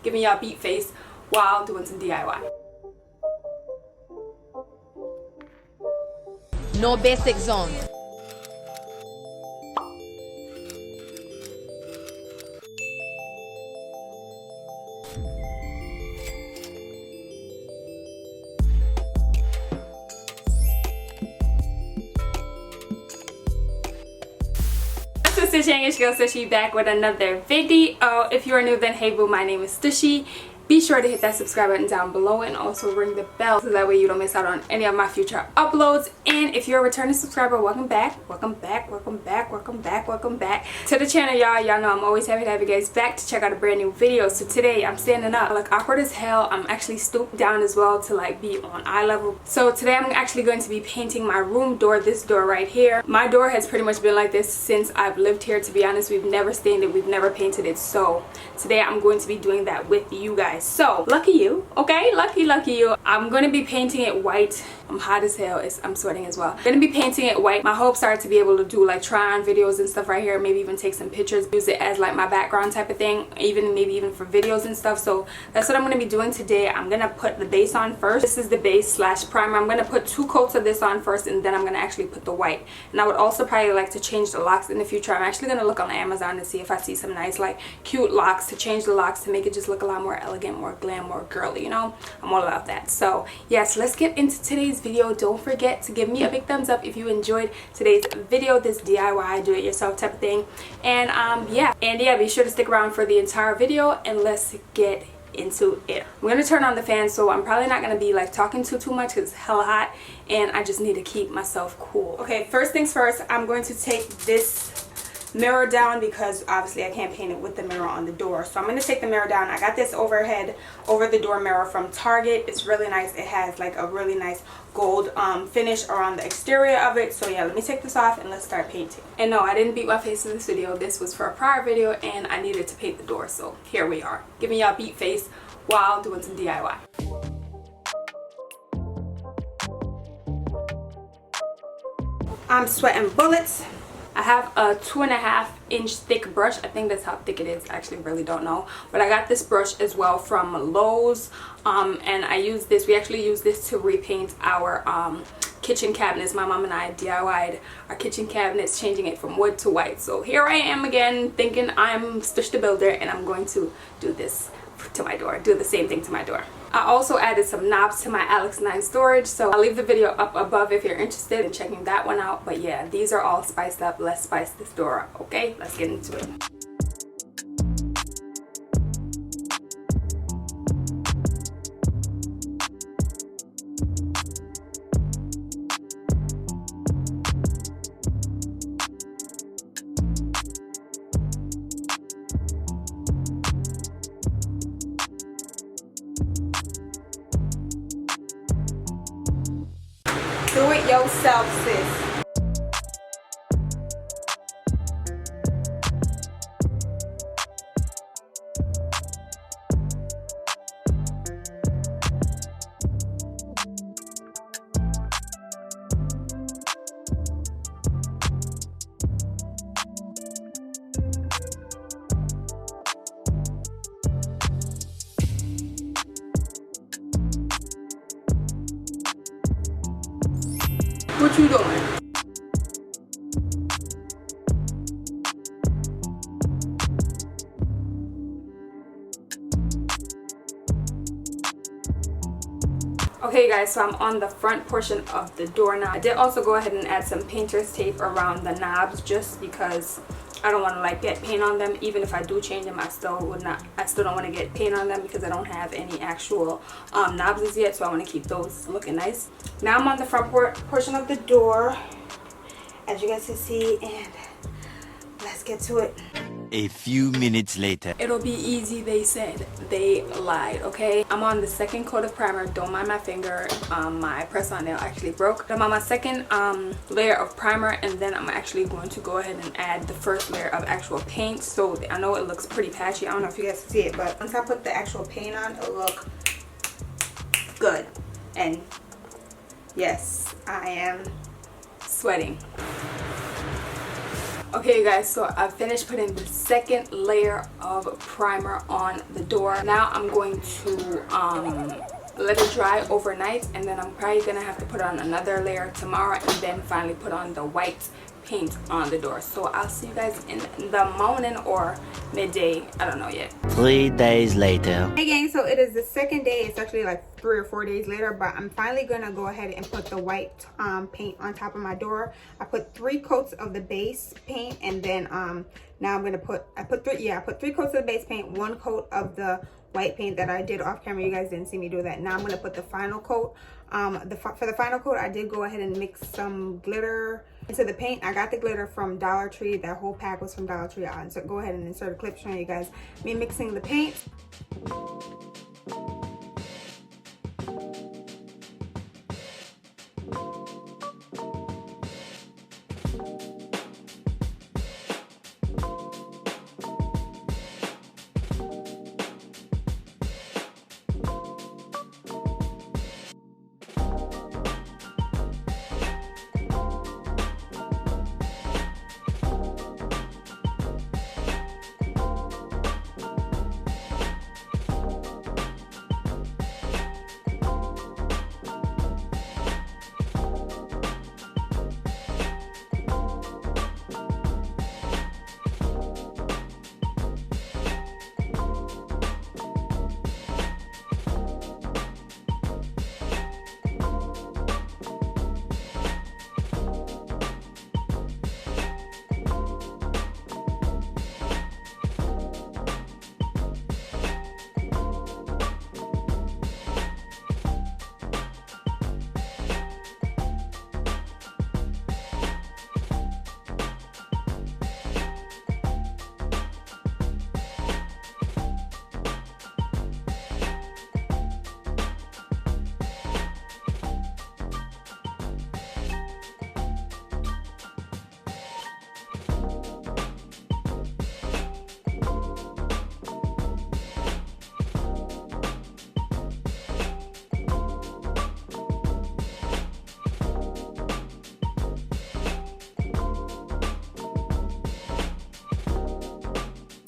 giving y'all beat face while doing some DIY. No basic zone. Sister It's your girl Stushy back with another video. If you are new, then hey boo, my name is Stushy. Be sure to hit that subscribe button down below and also ring the bell so that way you don't miss out on any of my future uploads. And if you're a returning subscriber, welcome back to the channel, y'all. Y'all know I'm always happy to have you guys back to check out a brand new video. So today I'm standing up, I look awkward as hell. I'm actually stooped down as well to like be on eye level. So today I'm actually going to be painting my room door, this door right here. My door has pretty much been like this since I've lived here. To be honest, we've never stained it, we've never painted it. So today I'm going to be doing that with you guys. So lucky you, okay? Lucky you. I'm going to be painting it white. I'm hot as hell. I'm sweating as well. I'm going to be painting it white. My hopes are to be able to do like try on videos and stuff right here. Maybe even take some pictures, use it as like my background type of thing. Maybe even for videos and stuff. So that's what I'm going to be doing today. I'm going to put the base on first. This is the base / primer. I'm going to put 2 coats of this on first, and then I'm going to actually put the white. And I would also probably like to change the locks in the future. I'm actually going to look on Amazon to see if I see some nice like cute locks, to change the locks to make it just look a lot more elegant, more glam, more girly, you know. I'm all about that. So yes, let's get into today's video. Don't forget to give me a big thumbs up if you enjoyed today's video, this DIY do it yourself type of thing. And yeah, be sure to stick around for the entire video, and let's get into it. I'm gonna turn on the fan, so I'm probably not gonna be like talking too much because it's hella hot and I just need to keep myself cool. Okay, first things first, I'm going to take this mirror down because obviously I can't paint it with the mirror on the door. So I'm going to take the mirror down. I got this over the door mirror from Target. It's really nice. It has like a really nice gold finish around the exterior of it. So yeah, let me take this off and let's start painting. And no, I didn't beat my face in this video. This was for a prior video and I needed to paint the door. So here we are, giving y'all beat face while doing some DIY. I'm sweating bullets. I have a 2.5 inch thick brush. I think that's how thick it is. I actually really don't know, but I got this brush as well from Lowe's, and I use this. We actually use this to repaint our kitchen cabinets. My mom and I DIY'd our kitchen cabinets, changing it from wood to white. So here I am again thinking I'm Stush the Builder, and I'm going to do this to my door, do the same thing to my door. I also added some knobs to my Alex 9 storage, so I'll leave the video up above if you're interested in checking that one out. But yeah, these are all spiced up. Let's spice this door up, okay? Let's get into it. Do it yourself, sis. What you doing? Okay guys, so I'm on the front portion of the door now. I did also go ahead and add some painter's tape around the knobs just because I don't want to like get paint on them. Even if I do change them, I still don't want to get paint on them because I don't have any actual knobs as yet, so I want to keep those looking nice. Now I'm on the front portion of the door, as you guys can see, and let's get to it. A few minutes later. It'll be easy, they said. They lied, okay? I'm on the second coat of primer. Don't mind my finger. My press-on nail actually broke. I'm on my second layer of primer, and then I'm actually going to go ahead and add the first layer of actual paint. So I know it looks pretty patchy. I don't know if you guys can see it, but once I put the actual paint on, it'll look good. And yes, I am sweating. Okay you guys, so I finished putting the second layer of primer on the door. Now I'm going to let it dry overnight, and then I'm probably gonna have to put on another layer tomorrow and then finally put on the white paint on the door. So I'll see you guys in the morning or midday, I don't know yet. 3 days later. Hey gang, so it is the second day. It's actually like 3 or 4 days later, but I'm finally gonna go ahead and put the white paint on top of my door. I put 3 coats of the base paint, and then now I'm gonna put I put 3 coats of the base paint, 1 coat of the white paint that I did off camera. You guys didn't see me do that. Now I'm gonna put the final coat. For the final coat, I did go ahead and mix some glitter into the paint. I got the glitter from Dollar Tree. That whole pack was from Dollar Tree. I'll go ahead and insert a clip showing you guys me mixing the paint.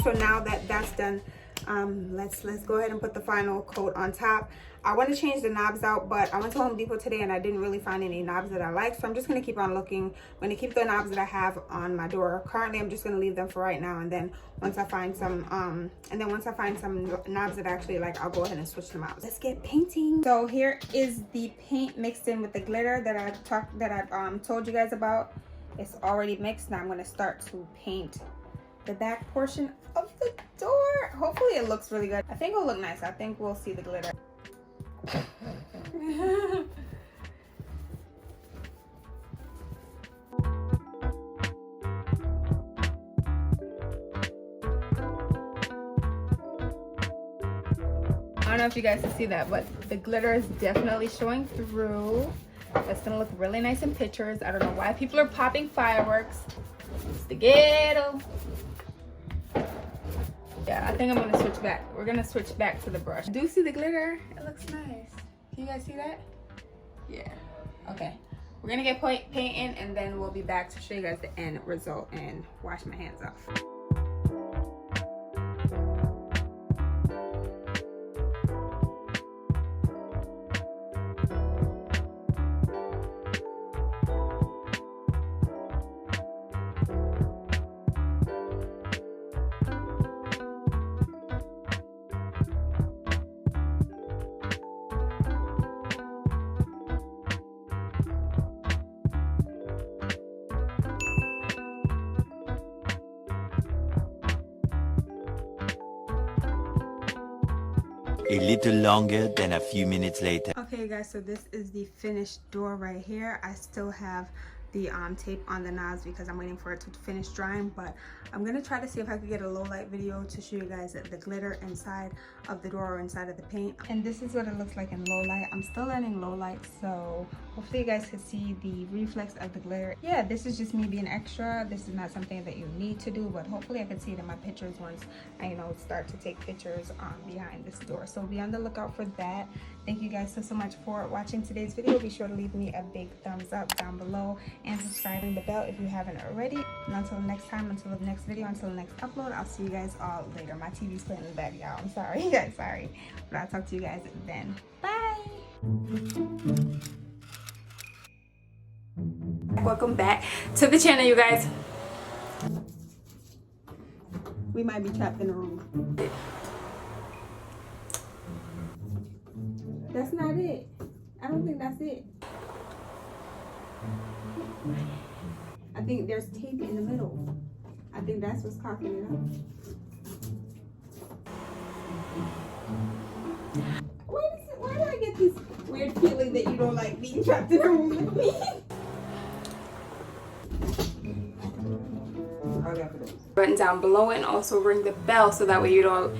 So now that that's done, let's go ahead and put the final coat on top. I want to change the knobs out, but I went to Home Depot today and I didn't really find any knobs that I like, so I'm just going to keep on looking. I'm going to keep the knobs that I have on my door. Currently I'm just going to leave them for right now, and then once I find some knobs that I actually like, I'll go ahead and switch them out. Let's get painting. So here is the paint mixed in with the glitter that I told you guys about. It's already mixed. Now I'm going to start to paint the back portion of the door. Hopefully it looks really good. I think it'll look nice. I think we'll see the glitter. I don't know if you guys can see that, but the glitter is definitely showing through. That's gonna look really nice in pictures. I don't know why people are popping fireworks. It's the ghetto. Yeah, I think I'm gonna switch back. We're gonna switch back to the brush. Do you see the glitter? It looks nice. Can you guys see that? Yeah. Okay. We're gonna get painting, and then we'll be back to show you guys the end result and wash my hands off. A little longer than a few minutes later. Okay guys, so this is the finished door right here. I still have the tape on the knobs because I'm waiting for it to finish drying, but I'm gonna try to see if I could get a low light video to show you guys the glitter inside of the door or inside of the paint. And this is what it looks like in low light. I'm still learning low light, so hopefully you guys can see the reflex of the glitter. Yeah, this is just me being extra. This is not something that you need to do, but hopefully I can see it in my pictures once I start to take pictures behind this door. So be on the lookout for that. Thank you guys so much for watching today's video. Be sure to leave me a big thumbs up down below, and subscribing the bell if you haven't already. And until next time, until the next video, until the next upload, I'll see you guys all later. My TV's playing in the back, y'all. I'm sorry, guys, sorry. But I'll talk to you guys then. Bye. Welcome back to the channel, you guys. We might be trapped in a room. That's not it. I don't think that's it. I think there's tape in the middle. I think that's what's cocking it up. Why do I get this weird feeling that you don't like being trapped in a room with me? Button down below and also ring the bell so that way you don't